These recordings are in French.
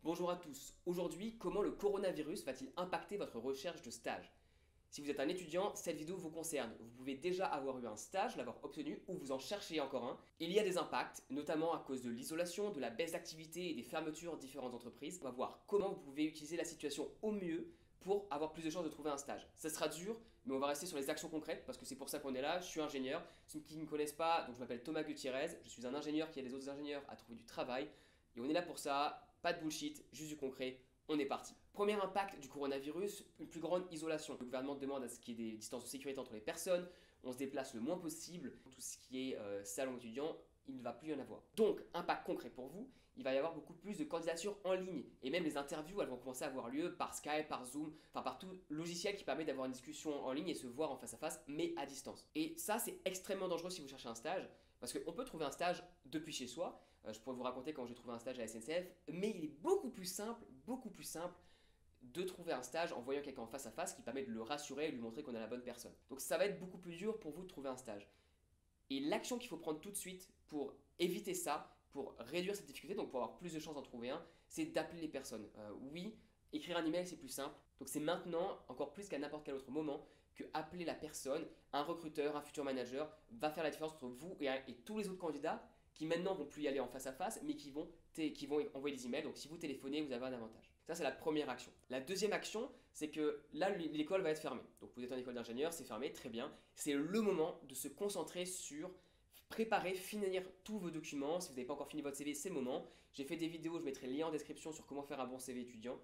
Bonjour à tous. Aujourd'hui, comment le coronavirus va-t-il impacter votre recherche de stage? Si vous êtes un étudiant, cette vidéo vous concerne. Vous pouvez déjà avoir eu un stage, l'avoir obtenu ou vous en cherchez encore un. Il y a des impacts, notamment à cause de l'isolation, de la baisse d'activité et des fermetures de différentes entreprises. On va voir comment vous pouvez utiliser la situation au mieux pour avoir plus de chances de trouver un stage. Ça sera dur, mais on va rester sur les actions concrètes parce que c'est pour ça qu'on est là. Je suis ingénieur. Ceux qui ne me connaissent pas, donc je m'appelle Thomas Gutiérrez. Je suis un ingénieur qui aide les autres ingénieurs à trouver du travail. Et on est là pour ça. Pas de bullshit, juste du concret. On est parti. Premier impact du coronavirus, une plus grande isolation. Le gouvernement demande à ce qu'il y ait des distances de sécurité entre les personnes, on se déplace le moins possible. Tout ce qui est salon étudiant, il ne va plus y en avoir. Donc, impact concret pour vous, il va y avoir beaucoup plus de candidatures en ligne. Et même les interviews, elles vont commencer à avoir lieu par Skype, par Zoom, enfin par tout logiciel qui permet d'avoir une discussion en ligne et se voir en face à face, mais à distance. Et ça, c'est extrêmement dangereux si vous cherchez un stage, parce qu'on peut trouver un stage depuis chez soi. Je pourrais vous raconter quand j'ai trouvé un stage à la SNCF, mais il est beaucoup plus simple de trouver un stage en voyant quelqu'un en face à face qui permet de le rassurer et de lui montrer qu'on a la bonne personne. Donc ça va être beaucoup plus dur pour vous de trouver un stage. Et l'action qu'il faut prendre tout de suite pour éviter ça, pour réduire cette difficulté, donc pour avoir plus de chances d'en trouver un, c'est d'appeler les personnes. Oui, écrire un email c'est plus simple. Donc c'est maintenant, encore plus qu'à n'importe quel autre moment, que appeler la personne, un recruteur, un futur manager, va faire la différence entre vous et tous les autres candidats qui maintenant vont plus y aller en face à face, mais qui vont envoyer des emails. Donc si vous téléphonez, vous avez un avantage. Ça, c'est la première action. La deuxième action, c'est que là, l'école va être fermée. Donc vous êtes en école d'ingénieur, c'est fermé, très bien. C'est le moment de se concentrer sur préparer, finir tous vos documents. Si vous n'avez pas encore fini votre CV, c'est le moment. J'ai fait des vidéos, je mettrai le lien en description sur comment faire un bon CV étudiant.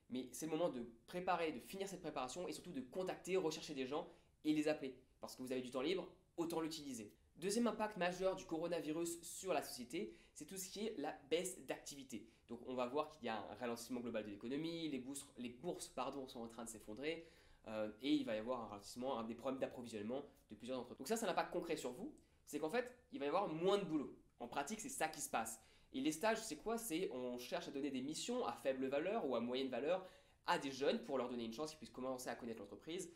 Mais c'est le moment de préparer, de finir cette préparation et surtout de contacter, rechercher des gens et les appeler. Parce que vous avez du temps libre, autant l'utiliser. Deuxième impact majeur du coronavirus sur la société, c'est tout ce qui est la baisse d'activité. Donc on va voir qu'il y a un ralentissement global de l'économie, les bourses sont en train de s'effondrer et il va y avoir un ralentissement, des problèmes d'approvisionnement de plusieurs entreprises. Donc ça, c'est un impact concret sur vous, c'est qu'en fait, il va y avoir moins de boulot. En pratique, c'est ça qui se passe. Et les stages, c'est quoi? C'est on cherche à donner des missions à faible valeur ou à moyenne valeur à des jeunes pour leur donner une chance qu'ils puissent commencer à connaître l'entreprise.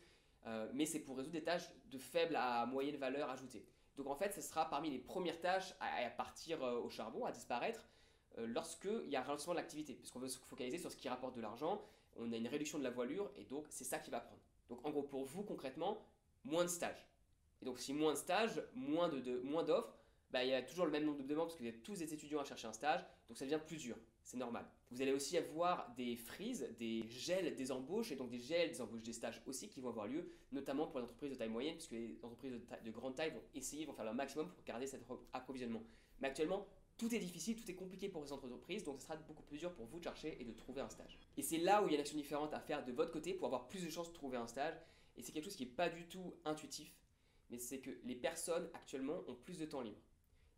Mais c'est pour résoudre des tâches de faible à moyenne valeur ajoutée. Donc en fait, ce sera parmi les premières tâches à partir au charbon, à disparaître, lorsqu'il y a un ralentissement de l'activité. Puisqu'on veut se focaliser sur ce qui rapporte de l'argent, on a une réduction de la voilure, et donc c'est ça qui va prendre. Donc en gros, pour vous concrètement, moins de stages. Et donc si moins de stages, moins d'offres, bah, il y a toujours le même nombre de demandes parce que vous êtes tous des étudiants à chercher un stage, donc ça devient plus dur, c'est normal. Vous allez aussi avoir des freezes, des gels des embauches, et donc des gels des embauches des stages aussi qui vont avoir lieu, notamment pour les entreprises de taille moyenne, puisque les entreprises de grande taille vont faire leur maximum pour garder cet approvisionnement. Mais actuellement, tout est difficile, tout est compliqué pour les entreprises, donc ce sera beaucoup plus dur pour vous de chercher et de trouver un stage. Et c'est là où il y a une action différente à faire de votre côté pour avoir plus de chances de trouver un stage, et c'est quelque chose qui n'est pas du tout intuitif, mais c'est que les personnes actuellement ont plus de temps libre.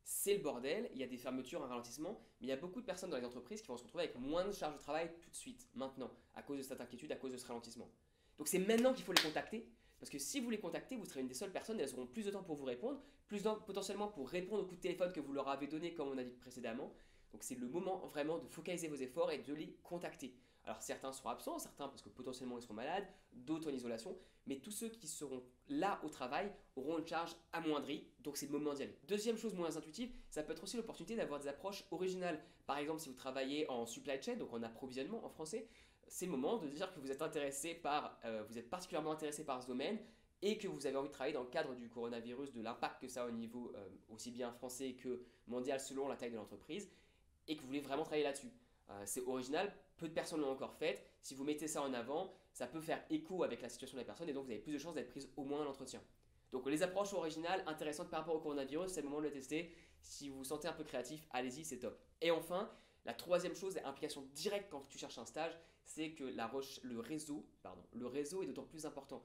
C'est le bordel, il y a des fermetures, un ralentissement, mais il y a beaucoup de personnes dans les entreprises qui vont se retrouver avec moins de charge de travail tout de suite, maintenant, à cause de cette inquiétude, à cause de ce ralentissement. Donc c'est maintenant qu'il faut les contacter, parce que si vous les contactez, vous serez une des seules personnes, elles auront plus de temps pour vous répondre, plus de temps potentiellement pour répondre au coup de téléphone que vous leur avez donné, comme on a dit précédemment. Donc c'est le moment vraiment de focaliser vos efforts et de les contacter. Alors certains seront absents, certains parce que potentiellement ils seront malades, d'autres en isolation, mais tous ceux qui seront là au travail auront une charge amoindrie, donc c'est le moment d'y aller. Deuxième chose moins intuitive, ça peut être aussi l'opportunité d'avoir des approches originales. Par exemple, si vous travaillez en supply chain, donc en approvisionnement en français, c'est le moment de dire que vous êtes vous êtes particulièrement intéressé par ce domaine et que vous avez envie de travailler dans le cadre du coronavirus, de l'impact que ça a au niveau aussi bien français que mondial selon la taille de l'entreprise, et que vous voulez vraiment travailler là-dessus. C'est original, peu de personnes l'ont encore fait. Si vous mettez ça en avant, ça peut faire écho avec la situation de la personne et donc vous avez plus de chances d'être prise au moins à l'entretien. Donc les approches originales, intéressantes par rapport au coronavirus, c'est le moment de le tester. Si vous vous sentez un peu créatif, allez-y, c'est top. Et enfin, la troisième chose, implication directe quand tu cherches un stage, c'est que le réseau est d'autant plus important.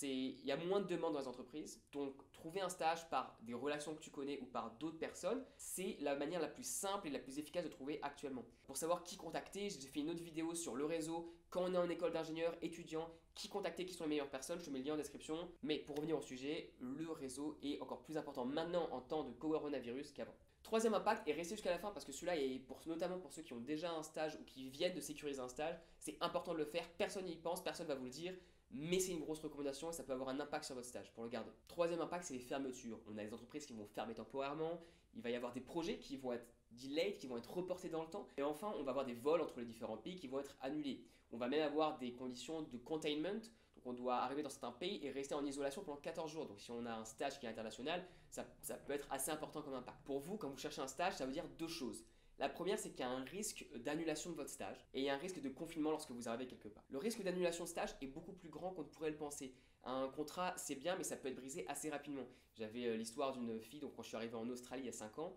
Il y a moins de demandes dans les entreprises, donc trouver un stage par des relations que tu connais ou par d'autres personnes, c'est la manière la plus simple et la plus efficace de trouver actuellement. Pour savoir qui contacter, j'ai fait une autre vidéo sur le réseau, quand on est en école d'ingénieur, étudiant, qui contacter, qui sont les meilleures personnes, je te mets le lien en description. Mais pour revenir au sujet, le réseau est encore plus important maintenant en temps de coronavirus qu'avant. Troisième impact, et restez jusqu'à la fin parce que celui-là est notamment pour ceux qui ont déjà un stage ou qui viennent de sécuriser un stage, c'est important de le faire, personne n'y pense, personne ne va vous le dire. Mais c'est une grosse recommandation et ça peut avoir un impact sur votre stage pour le garder. Troisième impact, c'est les fermetures. On a des entreprises qui vont fermer temporairement, il va y avoir des projets qui vont être delayed, qui vont être reportés dans le temps. Et enfin, on va avoir des vols entre les différents pays qui vont être annulés. On va même avoir des conditions de containment. Donc on doit arriver dans certains pays et rester en isolation pendant 14 jours. Donc si on a un stage qui est international, ça peut être assez important comme impact. Pour vous, quand vous cherchez un stage, ça veut dire deux choses. La première, c'est qu'il y a un risque d'annulation de votre stage et il y a un risque de confinement lorsque vous arrivez quelque part. Le risque d'annulation de stage est beaucoup plus grand qu'on ne pourrait le penser. Un contrat, c'est bien, mais ça peut être brisé assez rapidement. J'avais l'histoire d'une fille, donc quand je suis arrivé en Australie il y a 5 ans,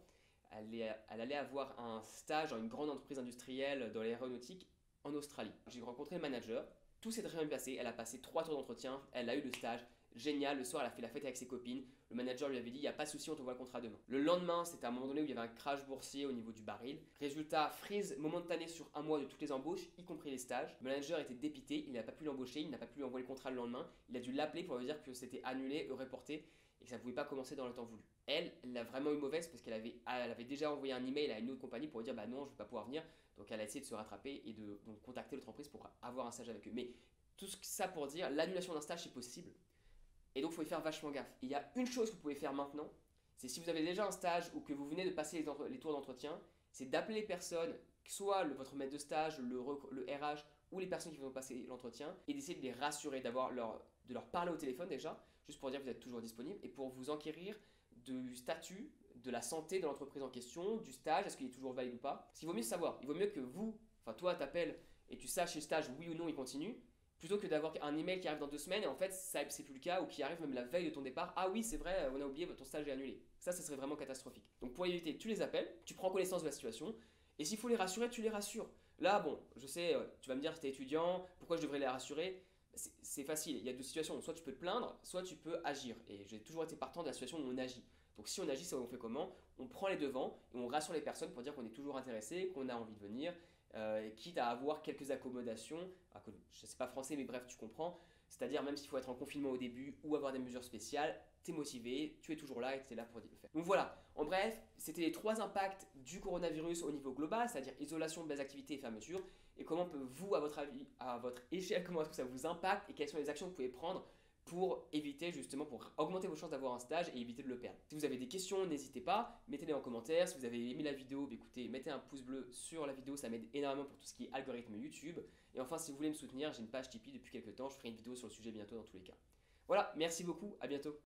elle allait avoir un stage dans une grande entreprise industrielle dans l'aéronautique en Australie. J'ai rencontré le manager, tout s'est très bien passé, elle a passé 3 tours d'entretien, elle a eu le stage, génial, le soir elle a fait la fête avec ses copines, le manager lui avait dit il n'y a pas de souci, on te voit le contrat demain. Le lendemain, c'était à un moment donné où il y avait un crash boursier au niveau du baril. Résultat, freeze momentané sur un mois de toutes les embauches, y compris les stages. Le manager était dépité, il n'a pas pu l'embaucher, il n'a pas pu lui envoyer le contrat le lendemain, il a dû l'appeler pour lui dire que c'était annulé, reporté et que ça ne pouvait pas commencer dans le temps voulu. Elle l'a vraiment eu mauvaise parce elle avait déjà envoyé un email à une autre compagnie pour lui dire bah non, je ne vais pas pouvoir venir. Donc elle a essayé de se rattraper et de donc, contacter l'autre entreprise pour avoir un stage avec eux. Mais tout ça pour dire, l'annulation d'un stage c'est possible. Et donc il faut y faire vachement gaffe. Et il y a une chose que vous pouvez faire maintenant, c'est si vous avez déjà un stage ou que vous venez de passer les tours d'entretien, c'est d'appeler les personnes, soit votre maître de stage, le RH ou les personnes qui vont passer l'entretien, et d'essayer de les rassurer, de leur parler au téléphone déjà, juste pour dire que vous êtes toujours disponible, et pour vous enquérir du statut, de la santé de l'entreprise en question, du stage, est-ce qu'il est toujours valide ou pas. Parce qu'il vaut mieux savoir, il vaut mieux que toi t'appelles et tu saches si le stage oui ou non il continue, plutôt que d'avoir un email qui arrive dans 2 semaines et en fait c'est plus le cas ou qui arrive même la veille de ton départ. Ah oui, c'est vrai, on a oublié, ton stage est annulé. Ça serait vraiment catastrophique. Donc pour éviter, tu les appelles, tu prends connaissance de la situation et s'il faut les rassurer, tu les rassures. Là, bon, je sais, tu vas me dire que tu es étudiant, pourquoi je devrais les rassurer? C'est facile, il y a deux situations. Soit tu peux te plaindre, soit tu peux agir. Et j'ai toujours été partant de la situation où on agit. Donc si on agit, c'est on fait comment? On prend les devants et on rassure les personnes pour dire qu'on est toujours intéressé, qu'on a envie de venir, quitte à avoir quelques accommodations, je ne sais pas français mais bref tu comprends, c'est-à-dire même s'il faut être en confinement au début ou avoir des mesures spéciales, tu es motivé, tu es toujours là et tu es là pour le faire. Donc voilà, en bref, c'était les 3 impacts du coronavirus au niveau global, c'est-à-dire isolation, baisse d'activité et fermeture, et comment peut vous, à votre avis, à votre échelle, comment est-ce que ça vous impacte et quelles sont les actions que vous pouvez prendre pour éviter justement, pour augmenter vos chances d'avoir un stage et éviter de le perdre. Si vous avez des questions, n'hésitez pas, mettez-les en commentaire. Si vous avez aimé la vidéo, écoutez, mettez un pouce bleu sur la vidéo, ça m'aide énormément pour tout ce qui est algorithme YouTube. Et enfin, si vous voulez me soutenir, j'ai une page Tipeee depuis quelques temps, je ferai une vidéo sur le sujet bientôt dans tous les cas. Voilà, merci beaucoup, à bientôt.